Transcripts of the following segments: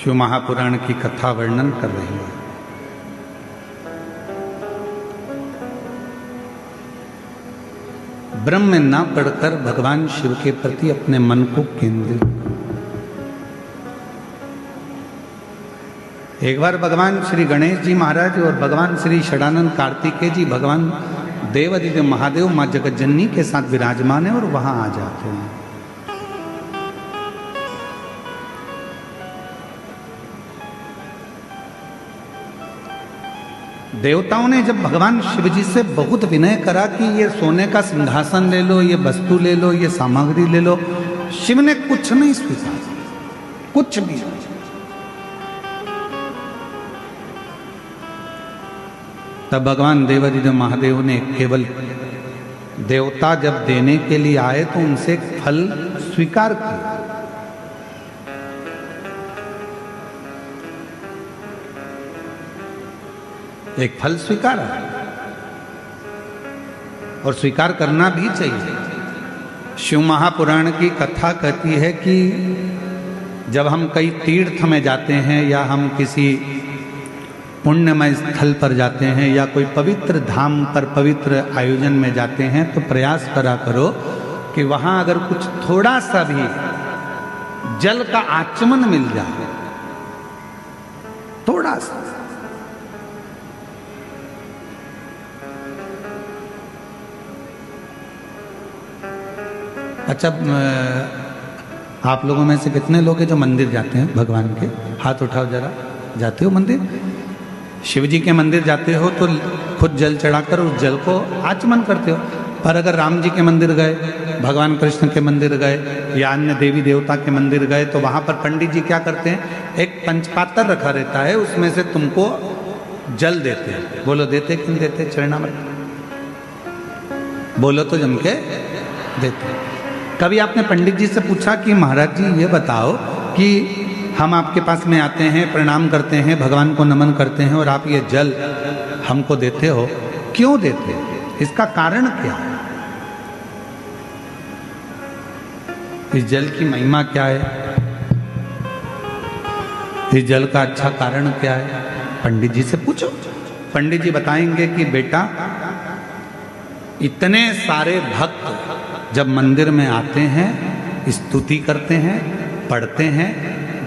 शिव महापुराण की कथा वर्णन कर रही है। ब्रह्म में ना पढ़कर भगवान शिव के प्रति अपने मन को केंद्रित। एक बार भगवान श्री गणेश जी महाराज और भगवान श्री षडानंद कार्तिकेय जी भगवान देवादिदेव महादेव माँ जगतजननी के साथ विराजमान है और वहां आ जाते हैं। देवताओं ने जब भगवान शिव जी से बहुत विनय करा कि ये सोने का सिंहासन ले लो, ये वस्तु ले लो, ये सामग्री ले लो, शिव ने कुछ नहीं स्वीकारा, कुछ भी। तब भगवान देवादिदेव महादेव ने केवल देवता जब देने के लिए आए तो उनसे एक फल स्वीकार किया। एक फल स्वीकार और स्वीकार करना भी चाहिए। शिव महापुराण की कथा कहती है कि जब हम कई तीर्थ में जाते हैं या हम किसी पुण्यमय स्थल पर जाते हैं या कोई पवित्र धाम पर पवित्र आयोजन में जाते हैं तो प्रयास करा करो कि वहां अगर कुछ थोड़ा सा भी जल का आचमन मिल जाए, थोड़ा सा। अच्छा, आप लोगों में से कितने लोग हैं जो मंदिर जाते हैं भगवान के? हाथ उठाओ जरा। जाते हो मंदिर? शिव जी के मंदिर जाते हो तो खुद जल चढ़ाकर उस जल को आचमन करते हो। पर अगर राम जी के मंदिर गए, भगवान कृष्ण के मंदिर गए या अन्य देवी देवता के मंदिर गए तो वहां पर पंडित जी क्या करते हैं, एक पंचपात्र रखा रहता है, उसमें से तुमको जल देते हैं। बोलो देते कि नहीं देते? चरणामृत बोलो तो जम के देते। कभी आपने पंडित जी से पूछा कि महाराज जी ये बताओ कि हम आपके पास में आते हैं, प्रणाम करते हैं, भगवान को नमन करते हैं और आप ये जल हमको देते हो, क्यों देते हो? इसका कारण क्या है? इस जल की महिमा क्या है? इस जल का अच्छा कारण क्या है? पंडित जी से पूछो। पंडित जी बताएंगे कि बेटा, इतने सारे भक्त जब मंदिर में आते हैं, स्तुति करते हैं, पढ़ते हैं,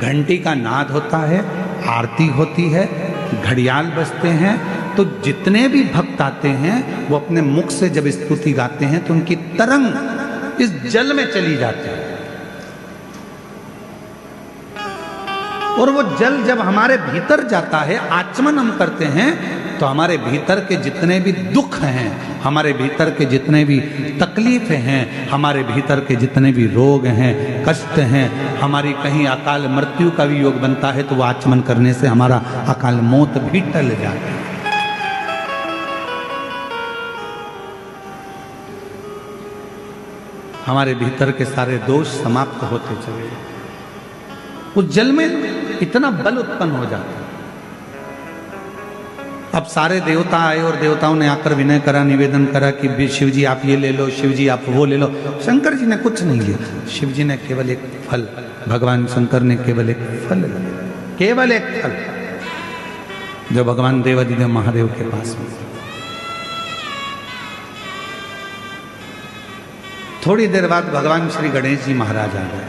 घंटी का नाद होता है, आरती होती है, घड़ियाल बजते हैं, तो जितने भी भक्त आते हैं वो अपने मुख से जब स्तुति गाते हैं तो उनकी तरंग इस जल में चली जाती है। और वो जल जब हमारे भीतर जाता है, आचमन हम करते हैं, तो हमारे भीतर के जितने भी दुख हैं, हमारे भीतर के जितने भी तकलीफें हैं, हमारे भीतर के जितने भी रोग हैं, कष्ट हैं, हमारी कहीं अकाल मृत्यु का भी योग बनता है तो वो आचमन करने से हमारा अकाल मौत भी टल जाता है। हमारे भीतर के सारे दोष समाप्त होते चले जाते। उस जल में इतना बल उत्पन्न हो जाता है। अब सारे देवता आए और देवताओं ने आकर विनय करा, निवेदन करा कि शिव जी आप ये ले लो, शिव जी आप वो ले लो। शंकर जी ने कुछ नहीं लिया। शिव जी ने केवल एक फल, भगवान शंकर ने केवल एक फल लिया, केवल एक फल, जो भगवान देवादिदेव महादेव के पास में। थोड़ी देर बाद भगवान श्री गणेश जी महाराज आ गए।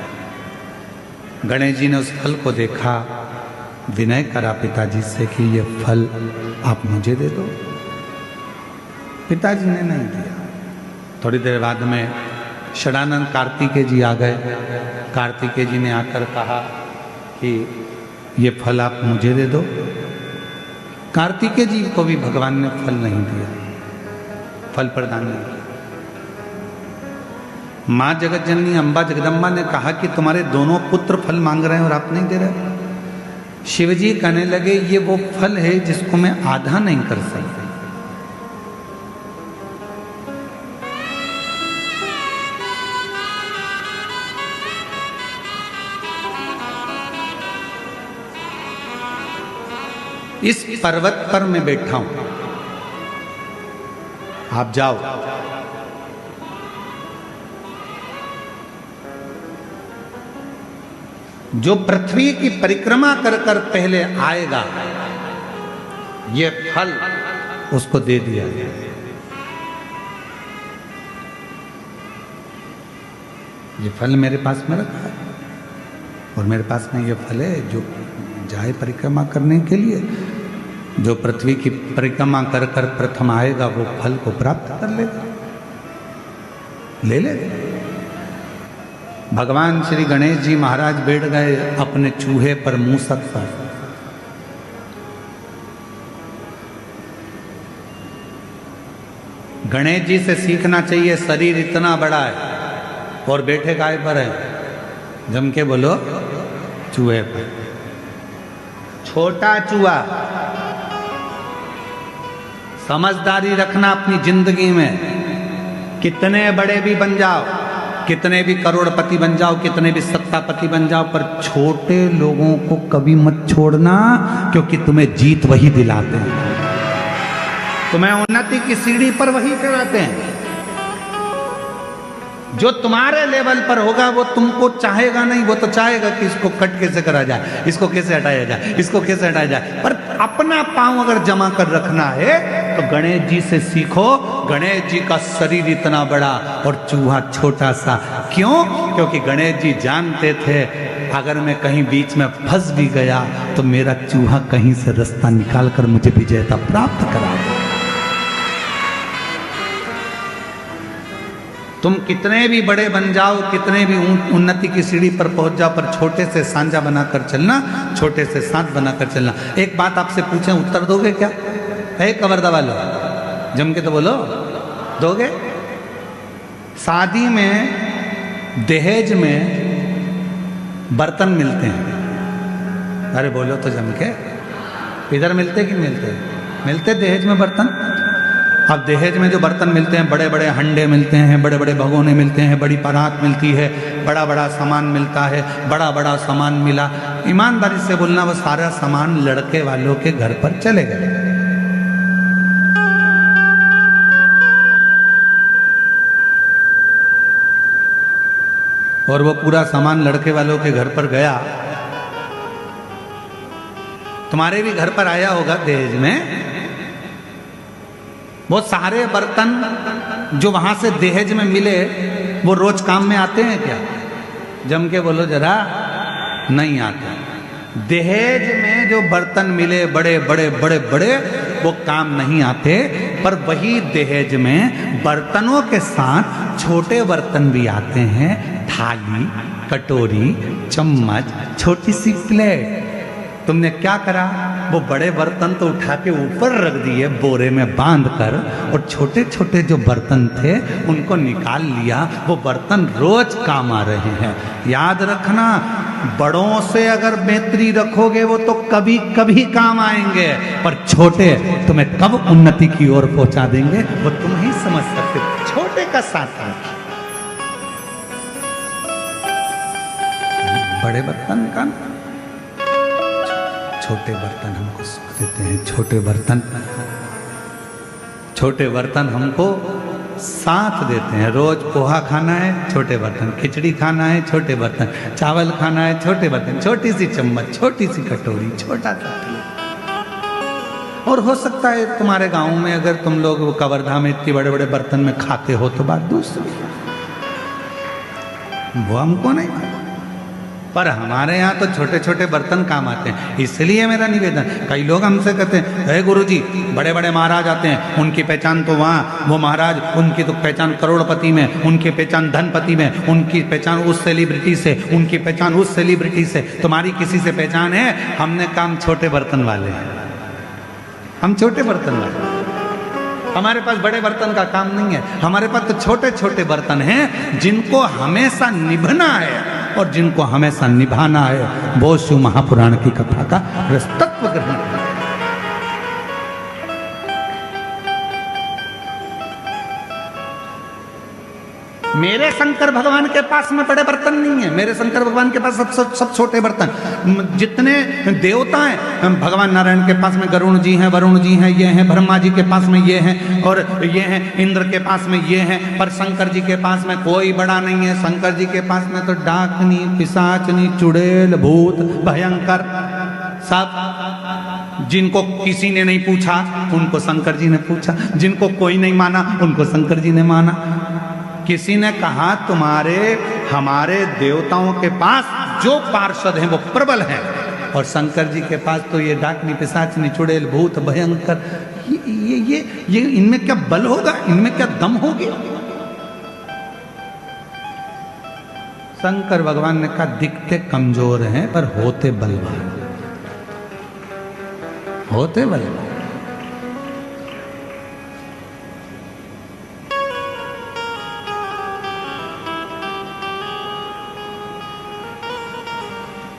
गणेश जी ने उस फल को देखा, विनय करा पिताजी से कि ये फल आप मुझे दे दो। पिताजी ने नहीं दिया। थोड़ी देर बाद में षडानंद कार्तिकेय जी आ गए। कार्तिकेय जी ने आकर कहा कि ये फल आप मुझे दे दो। कार्तिकेय जी को भी भगवान ने फल नहीं दिया, फल प्रदान नहीं किया। माँ जगतजननी अम्बा जगदम्बा ने कहा कि तुम्हारे दोनों पुत्र फल मांग रहे हैं और आप नहीं दे रहे। शिव जी कहने लगे ये वो फल है जिसको मैं आधा नहीं कर सकता। इस पर्वत पर मैं बैठा हूं, आप जाओ। जो पृथ्वी की परिक्रमा कर कर पहले आएगा, ये फल उसको दे दिया गया। ये फल मेरे पास में रखा है और मेरे पास में ये फल है जो जाए परिक्रमा करने के लिए। जो पृथ्वी की परिक्रमा कर कर प्रथम आएगा वो फल को प्राप्त कर लेगा, ले लेगा। भगवान श्री गणेश जी महाराज बैठ गए अपने चूहे पर मूसक पर। गणेश जी से सीखना चाहिए, शरीर इतना बड़ा है और बैठे काय पर है? जम के बोलो, चूहे पर। छोटा चूहा। समझदारी रखना अपनी जिंदगी में। कितने बड़े भी बन जाओ, कितने भी करोड़पति बन जाओ, कितने भी सत्तापति बन जाओ, पर छोटे लोगों को कभी मत छोड़ना, क्योंकि तुम्हें जीत वही दिलाते हैं, तुम्हें उन्नति की सीढ़ी पर वही चढ़ाते हैं। जो तुम्हारे लेवल पर होगा वो तुमको चाहेगा नहीं, वो तो चाहेगा कि इसको कट कैसे करा जाए, इसको कैसे हटाया जाए, इसको कैसे हटाया जाए। पर अपना पांव अगर जमा कर रखना है तो गणेश जी से सीखो। गणेश जी का शरीर इतना बड़ा और चूहा छोटा सा। क्यों? क्योंकि गणेश जी जानते थे अगर मैं कहीं बीच में फंस भी गया तो मेरा चूहा कहीं से रास्ता निकाल कर मुझे विजेता प्राप्त करा दे। तुम कितने भी बड़े बन जाओ, कितने भी उन्नति की सीढ़ी पर पहुंच जाओ, पर छोटे से सांझा बनाकर चलना, छोटे से साथ बनाकर चलना। एक बात आपसे पूछें, उत्तर दोगे क्या? है कवर दबा लो, जम के तो बोलो, दोगे? शादी में दहेज में बर्तन मिलते हैं। अरे बोलो तो जम के। इधर मिलते कि मिलते? मिलते दहेज में बर्तन। अब दहेज में जो बर्तन मिलते हैं, बड़े बड़े हंडे मिलते हैं, बड़े बड़े भगोने मिलते हैं, बड़ी परात मिलती है, बड़ा बड़ा सामान मिलता है, बड़ा बड़ा सामान मिला। ईमानदारी से बोलना, वो सारा सामान लड़के वालों के घर पर चले गए। और वो पूरा सामान लड़के वालों के घर पर गया। तुम्हारे भी घर पर आया होगा दहेज में। वो सारे बर्तन जो वहां से दहेज में मिले वो रोज काम में आते हैं क्या? जम के बोलो जरा, नहीं आते। दहेज में जो बर्तन मिले बड़े बड़े बड़े बड़े, वो काम नहीं आते। पर वही दहेज में बर्तनों के साथ छोटे बर्तन भी आते हैं। थाली, कटोरी, चम्मच, छोटी सी प्लेट। तुमने क्या करा? वो बड़े बर्तन तो उठा के ऊपर रख दिए बोरे में बांध कर, और छोटे छोटे जो बर्तन थे उनको निकाल लिया। वो बर्तन रोज काम आ रहे हैं। याद रखना, बड़ों से अगर मैत्री रखोगे वो तो कभी कभी काम आएंगे, पर छोटे तुम्हें कब उन्नति की ओर पहुंचा देंगे वो तुम ही समझ सकते। छोटे का साथ रखिए, बड़े बर्तन का छोटे बर्तन हमको सुख देते हैं। छोटे बर्तन हमको साथ देते हैं। रोज पोहा खाना है, छोटे बर्तन। खिचड़ी खाना है, छोटे बर्तन। चावल खाना है, छोटे बर्तन। छोटी सी चम्मच, छोटी सी कटोरी, छोटा सा प्लेट। और हो सकता है तुम्हारे गांव में अगर तुम लोग वो कवर्धा में इतने बड़े बड़े बर्तन में खाते हो तो बात दूसरी, वो हमको नहीं मालूम। पर हमारे यहाँ तो छोटे छोटे बर्तन काम आते हैं। इसलिए मेरा निवेदन, कई लोग हमसे कहते हैं, हे गुरुजी, बड़े बड़े महाराज आते हैं, उनकी पहचान तो वहाँ, वो महाराज, उनकी तो पहचान करोड़पति में, उनकी पहचान धनपति में, उनकी पहचान उस सेलिब्रिटी से, उनकी पहचान उस सेलिब्रिटी से। तुम्हारी किसी से पहचान है? हमने काम छोटे बर्तन वाले हैं। हम छोटे बर्तन वाले, हमारे पास बड़े बर्तन का काम नहीं है। हमारे पास तो छोटे छोटे बर्तन हैं जिनको हमेशा निभना है और जिनको हमेशा निभाना है। वो शिव महापुराण की कथा का तत्व ग्रहण करें। मेरे शंकर भगवान के पास में बड़े बर्तन नहीं है, मेरे शंकर भगवान के पास सब छोटे बर्तन। जितने देवता हैं भगवान नारायण के पास में गरुण जी हैं, वरुण जी हैं, ये हैं, ब्रह्मा जी के पास में ये हैं, और ये हैं इंद्र के पास में ये हैं, पर शंकर जी के पास में कोई बड़ा नहीं है। शंकर जी के पास में तो डाकनी, पिशाचनी, चुड़ैल, भूत, भयंकर सब। जिनको किसी ने नहीं पूछा उनको शंकर जी ने पूछा, जिनको कोई नहीं माना उनको शंकर जी ने माना। किसी ने कहा तुम्हारे हमारे देवताओं के पास जो पार्षद हैं वो प्रबल हैं, और शंकर जी के पास तो ये डाकनी, पिशाचनी, चुड़ैल, भूत, भयंकर, ये इनमें क्या बल होगा, इनमें क्या दम होगी। शंकर भगवान ने कहा दिखते कमजोर हैं पर होते बलवान, होते बलवान।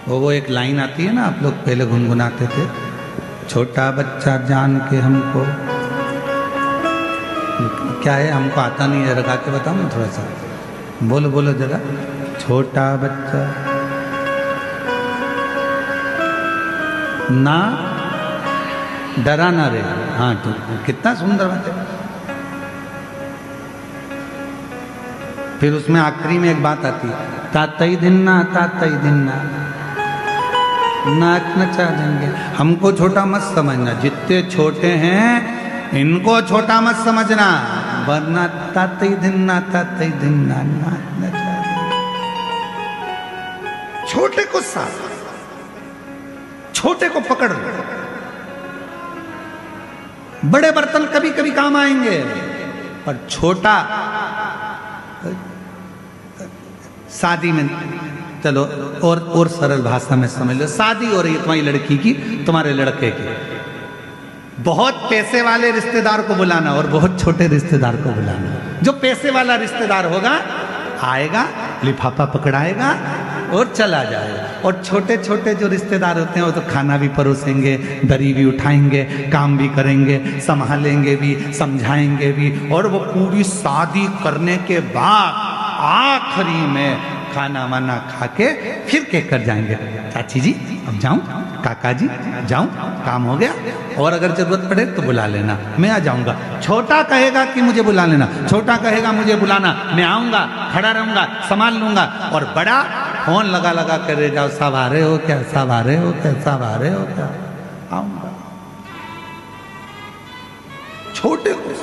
वो एक लाइन आती है ना, आप लोग पहले गुनगुनाते थे, छोटा बच्चा जान के हमको, क्या है हमको आता नहीं है, लगा के बताओ ना थोड़ा सा, बोलो बोलो जरा। छोटा बच्चा ना डरा ना रे, हाँ ठीक, कितना सुंदर बात है। फिर उसमें आखिरी में एक बात आती है, तातई दिन्ना, तातई दिन्ना, नाच नचा देंगे। हमको छोटा मत समझना, जितने छोटे हैं इनको छोटा मत समझना, वरना तातई दिन्ना, तातई दिन्ना, नाच नचा देंगे। छोटे को साथ, छोटे को पकड़ लो। बड़े बर्तन कभी कभी काम आएंगे, पर छोटा शादी में, चलो और सरल भाषा में समझ लो, शादी हो रही है तुम्हारी लड़की की, तुम्हारे लड़के की, बहुत पैसे वाले रिश्तेदार को बुलाना और बहुत छोटे रिश्तेदार को बुलाना। जो पैसे वाला रिश्तेदार होगा आएगा, लिफाफा पकड़ाएगा और चला जाएगा, और छोटे छोटे जो रिश्तेदार होते हैं वो तो खाना भी परोसेंगे, दरी भी उठाएंगे, काम भी करेंगे, संभालेंगे भी, समझाएंगे भी, और वो पूरी शादी करने के बाद आखिरी में खाना वाना खा के फिर कहकर जाएंगे, चाची जी अब जाऊं, काका जी जाऊं, काम हो गया, और अगर जरूरत पड़े तो बुला लेना, मैं आ जाऊंगा। छोटा कहेगा कि मुझे बुला लेना, छोटा कहेगा मुझे बुलाना, मैं आऊंगा, खड़ा रहूंगा, संभाल लूंगा, और बड़ा फोन लगा लगा कर रह जाओ, सब आ रहे हो क्या, सब आ रहे हो क्या, सब आ रहे हो क्या, आऊंगा। छोटे को